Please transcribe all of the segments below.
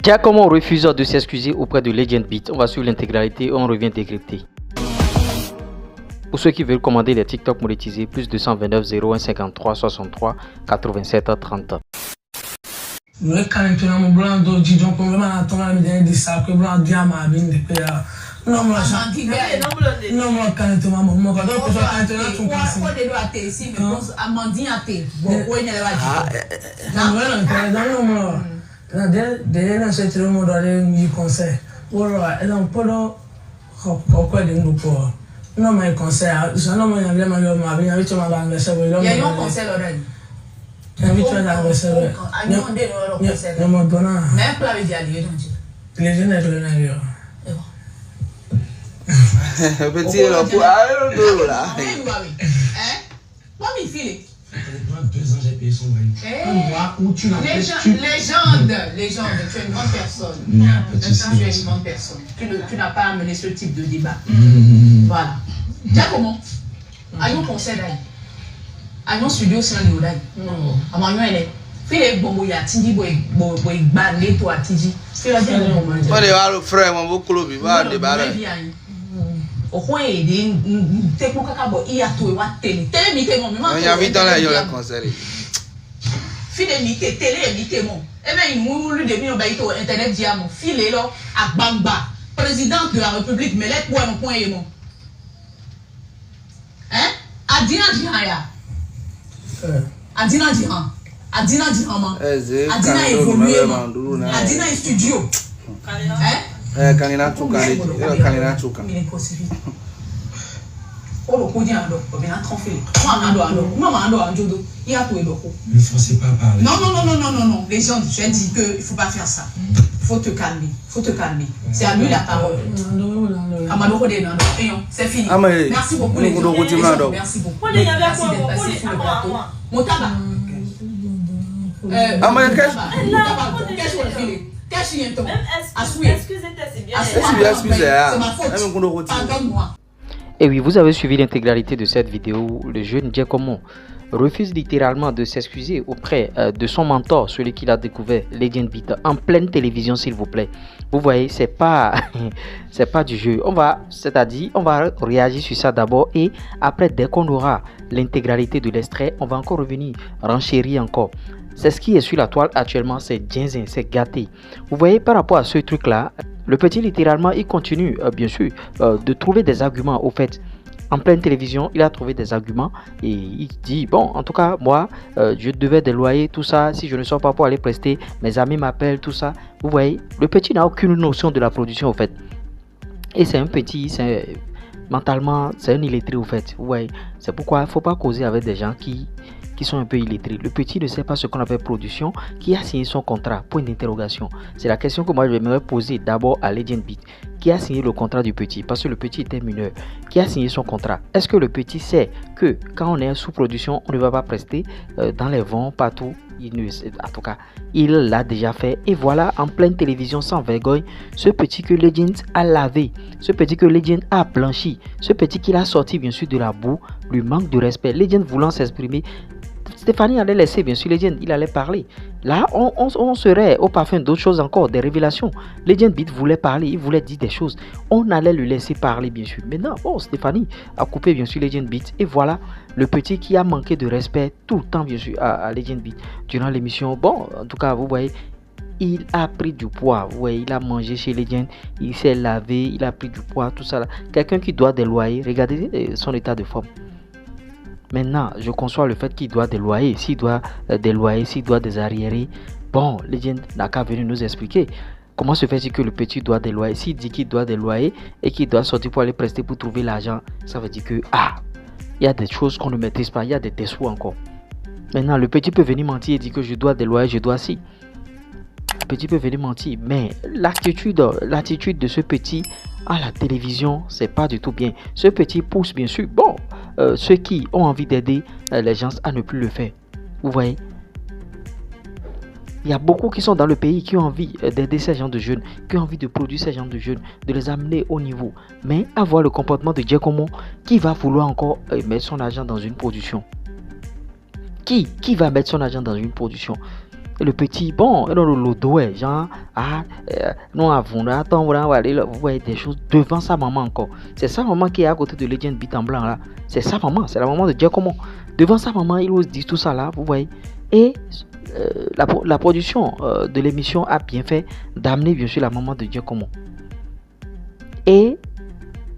Giacomo refuse de s'excuser auprès de Legend Beat. On va suivre l'intégralité et on revient décrypter. Pour ceux qui veulent commander les TikTok monétisés, plus 229 01 53 63 87 30. Le canton mon blanc d'oji donc on va attendre me dire ça que blanc diamant bien de père. Non moi ça. Non moi canton maman moi quand on fait canton tout passe. Quoi de doit ter si mais pense Amandine a ter. Bon quoi ne va dire. Non moi. Non de cette monde dans le conseil. Voilà, et donc pendant quoi de nous pour. Non mais conseil, ça non moi vraiment ma bien avec ma bande ça veut dire. Il y a un conseil là. Invite-toi à recevoir. Non mais bon. Mais plat veut dire aller donc. Les jeunes là. Petit là pour aller là. Hein? Pas mi filer. 2 ans j'ai payé son loyer. Où tu l'as fait? Légende, tu es une grande personne. Tu es une grande personne. Tu n'as pas amené ce type de débat. Voilà. Giacomo, ayons conseil d'ailleurs. Ayons studio sans le d'ailleurs. Amanyo elle est. Fais les bonbons ya tindi boy bané toi tindi. Fais la bien bonbon. On est va le frère mon beau club il va débarrasser. Au coin des te pour kaka bo iya to wa télé mi te mon on y a vite dans la yo la concert fidélité télé mi te mon et ben il moulu de mi on ba ito internet diamant filé là à Bamba président de la République mais les point mon hein Adina ya Adina man Adina évolué Adina studio hein kanina chuka il est possible oh le ando bien tromper moi ando anjodo il a tout edoko Ne forcez pas parler. Non les gens je dis que il faut pas faire ça faut te calmer c'est à lui la parole Amadoko de non c'est fini merci beaucoup les gens merci beaucoup merci d'être passé sur le plateau Motaba Et oui, vous avez suivi l'intégralité de cette vidéo. Le jeune Giacomo refuse littéralement de s'excuser auprès de son mentor, celui qu'il a découvert, Legend Beat, en pleine télévision, s'il vous plaît. Vous voyez, c'est pas du jeu. On va réagir sur ça d'abord et après, dès qu'on aura l'intégralité de l'extrait, on va encore revenir renchérir encore. C'est ce qui est sur la toile actuellement, c'est ginzin, c'est gâté. Vous voyez, par rapport à ce truc-là, le petit littéralement, il continue, bien sûr, de trouver des arguments. Au fait, en pleine télévision, il a trouvé des arguments et il dit, bon, en tout cas, moi, je devais des loyers, tout ça. Si je ne sors pas pour aller prester, mes amis m'appellent, tout ça. Vous voyez, le petit n'a aucune notion de la production, au fait. Et c'est un petit, mentalement, c'est un illettré, au fait. Vous voyez, c'est pourquoi il ne faut pas causer avec des gens qui sont un peu illettrés. Le petit ne sait pas ce qu'on appelle production. Qui a signé son contrat? Point d'interrogation. C'est la question que moi je vais poser d'abord à Legend Beat. Qui a signé le contrat du petit? Parce que le petit était mineur. Qui a signé son contrat? Est-ce que le petit sait que quand on est sous production, on ne va pas prester dans les vents partout? En tout cas, il l'a déjà fait. Et voilà, en pleine télévision sans vergogne, ce petit que Legend a lavé, ce petit que Legend a blanchi, ce petit qu'il a sorti bien sûr de la boue, lui manque de respect. Legend voulant s'exprimer, Stéphanie allait laisser bien sûr Legend, il allait parler. Là, on serait au parfum d'autres choses encore, des révélations. Legend Beat voulait parler, il voulait dire des choses. On allait lui laisser parler bien sûr. Maintenant, Stéphanie a coupé bien sûr Legend Beat. Et voilà, le petit qui a manqué de respect tout le temps bien sûr à Legend Beat. Durant l'émission, bon, en tout cas, vous voyez, il a pris du poids. Vous voyez, il a mangé chez Legend, il s'est lavé, il a pris du poids, tout ça là. Quelqu'un qui doit des loyers, regardez son état de forme. Maintenant, je conçois le fait qu'il doit des loyers. S'il doit des loyers, s'il doit des arriérés, bon, Legend n'a qu'à venir nous expliquer. Comment se fait-il que le petit doit des loyers? S'il dit qu'il doit des loyers et qu'il doit sortir pour aller prester pour trouver l'argent, ça veut dire que, il y a des choses qu'on ne maîtrise pas, il y a des dessous encore. Maintenant, le petit peut venir mentir et dire que je dois des loyers, je dois si. Le petit peut venir mentir, mais l'attitude de ce petit à la télévision, c'est pas du tout bien. Ce petit pousse bien sûr, bon, ceux qui ont envie d'aider les gens à ne plus le faire. Vous voyez, il y a beaucoup qui sont dans le pays qui ont envie d'aider ces gens de jeunes, qui ont envie de produire ces gens de jeunes, de les amener au niveau. Mais avoir le comportement de Giacomo qui va vouloir encore mettre son argent dans une production. Qui va mettre son argent dans une production? Et le petit, bon, et dans le dos, genre, non, avant, attends, vous voyez des choses devant sa maman encore. C'est sa maman qui est à côté de Legend Beat en blanc là. C'est sa maman, c'est la maman de Giacomo. Devant sa maman, il ose dire tout ça là, vous voyez. Et la production de l'émission a bien fait d'amener bien sûr la maman de Giacomo. Et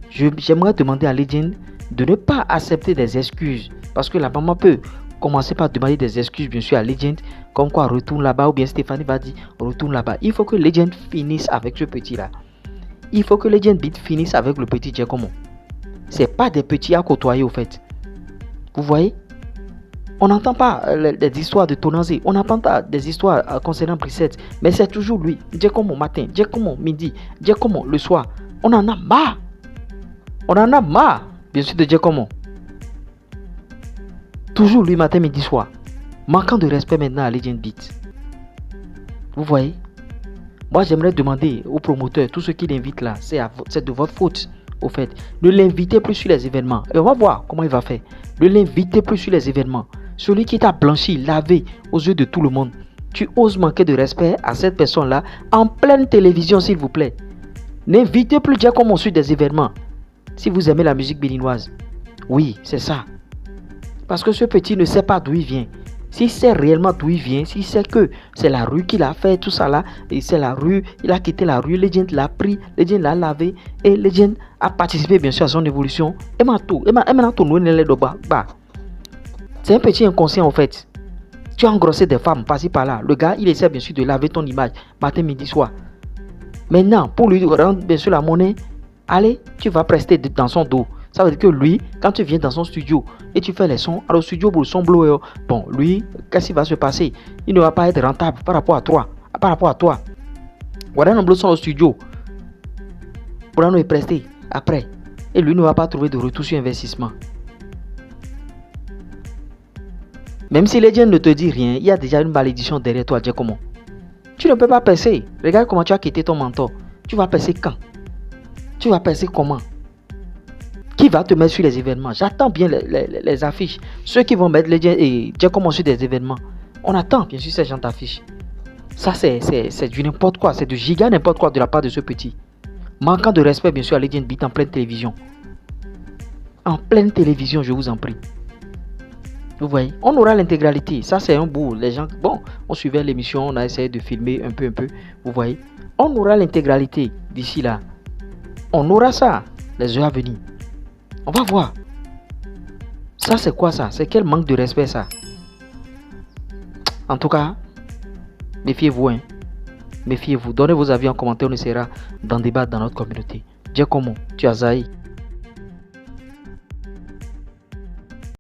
j'aimerais demander à Legend de ne pas accepter des excuses. Parce que la maman peut commencer par demander des excuses bien sûr à Legend. Comme quoi retourne là-bas ou bien Stéphanie va dire retourne là-bas. Il faut que Legend finisse avec ce petit là. Il faut que Legend Beat finisse avec le petit Giacomo. C'est pas des petits à côtoyer au fait. Vous voyez? On n'entend pas des histoires de Tonazé. On n'entend pas des histoires concernant Brissette. Mais c'est toujours lui. Giacomo matin, Giacomo midi, Giacomo le soir. On en a marre. On en a marre, bien sûr, de Giacomo. Toujours lui matin, midi, soir. Manquant de respect maintenant à Legend Beat. Vous voyez? Moi, j'aimerais demander aux promoteurs, tous ceux qui l'invitent là, c'est de votre faute, au fait. Ne l'invitez plus sur les événements. Et on va voir comment il va faire. Ne l'invitez plus sur les événements. Celui qui t'a blanchi, lavé aux yeux de tout le monde. Tu oses manquer de respect à cette personne-là en pleine télévision, s'il vous plaît. N'invitez plus Giacomo sur des événements. Si vous aimez la musique béninoise. Oui, c'est ça. Parce que ce petit ne sait pas d'où il vient. S'il sait réellement d'où il vient, s'il sait que c'est la rue qu'il a fait, tout ça là, et c'est la rue, il a quitté la rue, Legend l'a pris, Legend l'a lavé, et Legend a participé bien sûr à son évolution. C'est un petit inconscient en fait. Tu as engrossé des femmes, par-ci par-là. Le gars, il essaie bien sûr de laver ton image, matin, midi, soir. Maintenant, pour lui rendre bien sûr la monnaie, allez, tu vas prester dans son dos. Ça veut dire que lui, quand tu viens dans son studio et tu fais les sons, alors le studio pour le son blower, bon, lui, qu'est-ce qui va se passer? Il ne va pas être rentable par rapport à toi. Par rapport à toi. Voilà un son au studio. Pour nous prester après. Et lui ne va pas trouver de retour sur investissement. Même si les gens ne te disent rien, il y a déjà une malédiction derrière toi, Giacomo. Tu ne peux pas percer. Regarde comment tu as quitté ton mentor. Tu vas percer quand? Tu vas percer comment? Qui va te mettre sur les événements? J'attends bien les affiches. Ceux qui vont mettre les gens et Giacomo sur des événements. On attend bien sûr ces gens d'affiches. Ça c'est du n'importe quoi. C'est du giga n'importe quoi de la part de ce petit. Manquant de respect bien sûr à Legend Beat en pleine télévision. En pleine télévision, je vous en prie. Vous voyez, on aura l'intégralité. Ça c'est un bout. Les gens, bon, on suivait l'émission, on a essayé de filmer un peu. Vous voyez, on aura l'intégralité d'ici là. On aura ça les heures à venir. On va voir. Ça c'est quoi ça? C'est quel manque de respect ça? En tout cas, méfiez-vous. Hein. Méfiez-vous. Donnez vos avis en commentaire. On essaiera d'en débattre dans notre communauté. Giacomo, tu as zaï.